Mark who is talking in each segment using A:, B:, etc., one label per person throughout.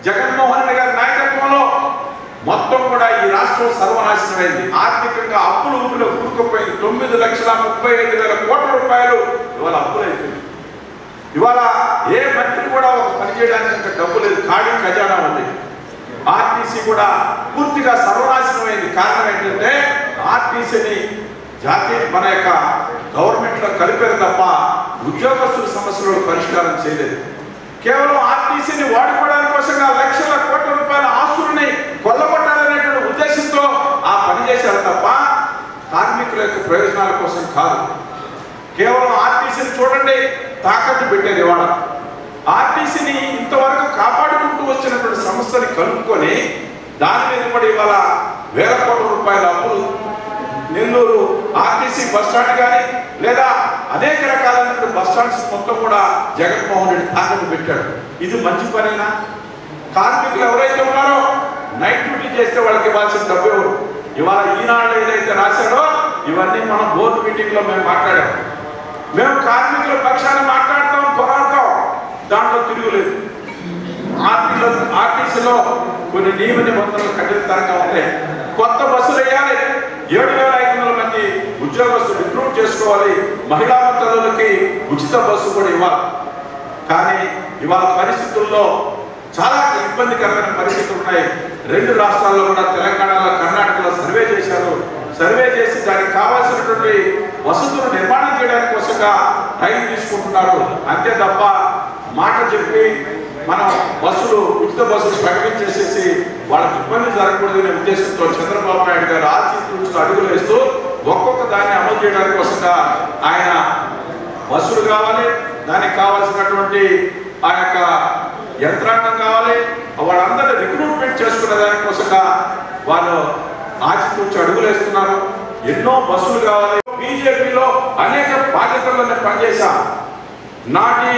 A: జగన్మోహన్ రెడ్డి గారి నాయకత్వంలో మొత్తం కూడా ఈ రాష్ట్రం సర్వనాశనమైంది. ఆర్థికంగా అప్పులు ఊపిలో కూరుకుపోయింది. 9,35,000 కోట్ల రూపాయలు ఇవాళ అప్పులైపోయింది. ఇవాళ ఏ మంత్రి కూడా ఒక పని చేయడానికి ఇంకా డబ్బు లేదు, ఖాళీ ఖజానా ఉంది. ఆర్టీసీ కూడా పూర్తిగా సర్వనాశనమైంది. కారణం ఏంటంటే ఆర్టీసీని జాతీయ మన యొక్క గవర్నమెంట్లో కలిపారు తప్ప ఉద్యోగస్తుల సమస్యలను పరిష్కారం చేయలేదు. కేవలం ఆర్టీసీని వాడుకోవడానికి కోసంగా లక్షల కోట్ల రూపాయల ఆస్తుల్ని కొల్లగొట్టాలనేటువంటి ఉద్దేశంతో ఆ పని చేశారు తప్ప కార్మికుల యొక్క ప్రయోజనాల కోసం కాదు. కేవలం ఆర్టీసీని చూడండి, తాకట్టు పెట్టేది ఇవాళ. ఆర్టీసీని ఇంతవరకు కాపాడుకుంటూ వచ్చినటువంటి సంస్థని కలుపుకొని దాని మీద పడి ఇవాళ వేల కోట్ల రూపాయల అప్పులు. నెల్లూరు ఆర్టీసీ బస్ స్టాండ్ కానీ లేదా అనేక రకాలైనటువంటి బస్ స్టాండ్స్ మొత్తం కూడా జగన్మోహన్ రెడ్డి తాకట్టు పెట్టాడు. ఇది మంచి పనేనా? కార్మికులు ఎవరైతే ఉన్నారో నైట్ డ్యూటీ చేస్తే వాళ్ళకి ఇవ్వాల్సిన డబ్బు ఎవరు? ఇవాళ ఈనాడు ఏదైతే రాశాడో ఇవన్నీ మనం బోర్డు మీటింగ్లో మేము మాట్లాడాము. మేము కార్మికుల పక్షాన్ని మాట్లాడతాం, పోరాడతాం, దాంట్లో తిరుగులేదు. ఆర్టీసీలో కొన్ని నియమ నిబంధనలు కఠినతరంగా ఉంటాయి. కొత్త బస్సులు వేయాలి, 7,500 మంది ఉద్యోగస్తులు రిక్రూట్ చేసుకోవాలి, మహిళా తల్లులకి ఉచిత బస్సు కూడా ఇవ్వాలి. కానీ ఇవాళ పరిస్థితుల్లో చాలా ఇబ్బందికరమైన పరిస్థితులు ఉన్నాయి. 2 రాష్ట్రాల్లో కూడా తెలంగాణలో కర్ణాటకలో సర్వే చేశారు. సర్వే చేసి దానికి కావాల్సినటువంటి వసతులు నిర్మాణం చేయడానికి కోసంగా టైం తీసుకుంటున్నారు. అంతే తప్ప మాట చెప్పి మనం బస్సులు ఉచిత బస్సులు ప్రకటించేసేసి వాళ్ళకి ఇబ్బంది జరగకూడదనే ఉద్దేశంతో చంద్రబాబు నాయుడు గారు ఆర్టీసీ అడుగులు వేస్తూ ఒక్కొక్క దాన్ని అమలు చేయడానికి కోసంగా ఆయన బస్సులు కావాలి, దానికి కావాల్సినటువంటి ఆ యొక్క యంత్రాంగం కావాలి, వాళ్ళందరినీ రిక్రూట్మెంట్ చేసుకునే దానికోసంగా వాళ్ళు ఆచితూచి అడుగులు వేస్తున్నారు. ఎన్నో బస్సులు కావాలి. బీజేపీలో అనేక బాధ్యతలను పనిచేశాం. నాటి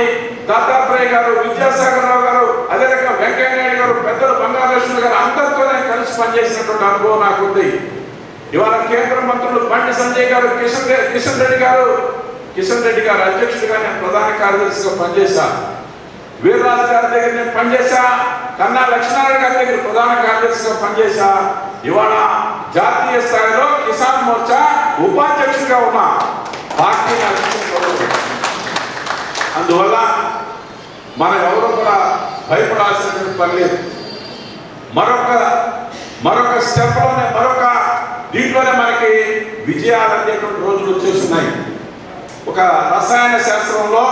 A: దత్తాత్రేయ గారు, విద్యాసాగర్ రావు గారు, అదే రకంగా వెంకయ్య నాయుడు గారు, పెద్దలు బంగాళేశ్వర గారు అందరితో నేను కలిసి పనిచేసినటువంటి అనుభవం నాకు ఉంది. ఇవాళ కేంద్ర మంత్రులు బండి సంజయ్ గారు, కిషన్ రెడ్డి గారు అధ్యక్షుడిగా నేను ప్రధాన కార్యదర్శిగా పనిచేశాను. వీర్రాజు గారి దగ్గర నేను పనిచేశా, కన్నా లక్ష్మీనారాయణ గారి దగ్గర ప్రధాన కార్యదర్శిగా పనిచేశా. ఇవాళ జాతీయ స్థాయిలో కిసాన్ మోర్చా ఉపాధ్యక్షుడిగా ఉన్నా. పార్టీ అందువల్ల మనం ఎవరు కూడా భయపడాల్సినటువంటి పని లేదు. మరొక స్టెప్లోనే దీంట్లోనే మనకి విజయాలు అందేటువంటి రోజులు వచ్చేస్తున్నాయి. ఒక రసాయన శాస్త్రంలో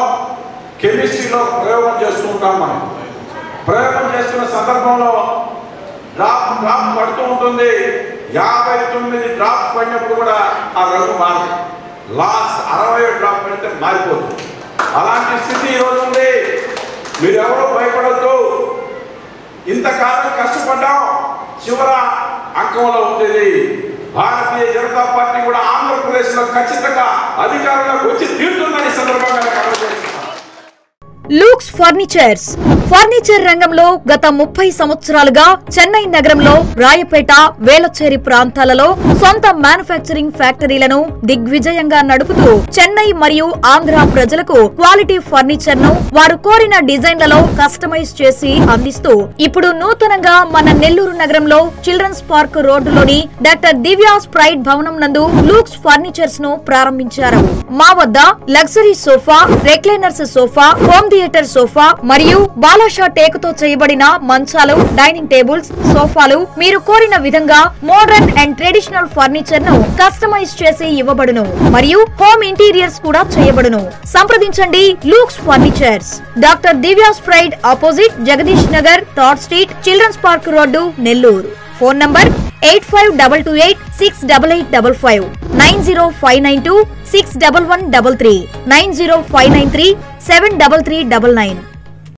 A: కెమిస్ట్రీలో ప్రయోగం చేస్తూ ఉంటాం. మనం ప్రయోగం చేస్తున్న సందర్భంలో డ్రాప్ పడుతూ ఉంటుంది. 59 డ్రాప్ పడినప్పుడు కూడా ఆ రంగు మారదు. లాస్ట్ 60 డ్రాప్ పడితే మారిపోతుంది. అలాంటి స్థితి ఈరోజు ఉంది. మీరెవరూ భయపడద్దు. ఇంతకాలం కష్టపడ్డాం, చివర అంకంలో ఉండేది. భారతీయ జనతా పార్టీ కూడా ఆంధ్రప్రదేశ్లో ఖచ్చితంగా అధికారంలోకి వచ్చి తీరుతుందని సందర్భంగా
B: లూక్స్ ఫర్నిచర్ రంగంలో గత 30 సంవత్సరాలుగా చెన్నై నగరంలో రాయపేట, వేలచేరి ప్రాంతాలలో సొంత మ్యానుఫ్యాక్చరింగ్ ఫ్యాక్టరీలను దిగ్విజయంగా నడుపుతూ చెన్నై మరియు ఆంధ్ర ప్రజలకు క్వాలిటీ ఫర్నిచర్ ను వారు కోరిన డిజైన్లలో కస్టమైజ్ చేసి అందిస్తూ ఇప్పుడు నూతనంగా మన నెల్లూరు నగరంలో చిల్డ్రన్స్ పార్క్ రోడ్డులోని డాక్టర్ దివ్యాస్ ప్రైడ్ భవనం నందు లూక్స్ ఫర్నిచర్స్ ను ప్రారంభించారు. మా వద్ద luxury sofa, recliners sofa, home theatre sofa మరియు బాలాషా టేకుతో చేయబడిన మంచాలు, డైనింగ్ టేబుల్స్, సోఫాలు మీరు కోరిన విధంగా మోడర్న్ అండ్ ట్రెడిషనల్ ఫర్నిచర్ ను కస్టమైజ్ చేసి ఇవ్వబడును మరియు హోమ్ ఇంటీరియర్స్ కూడా చేయబడును. సంప్రదించండి Looks Furnitures, doctor Divya's pride opposite Jagadish Nagar, third street, children's park road, Nellore. Phone number 8522868855, 905926113, 90593733399.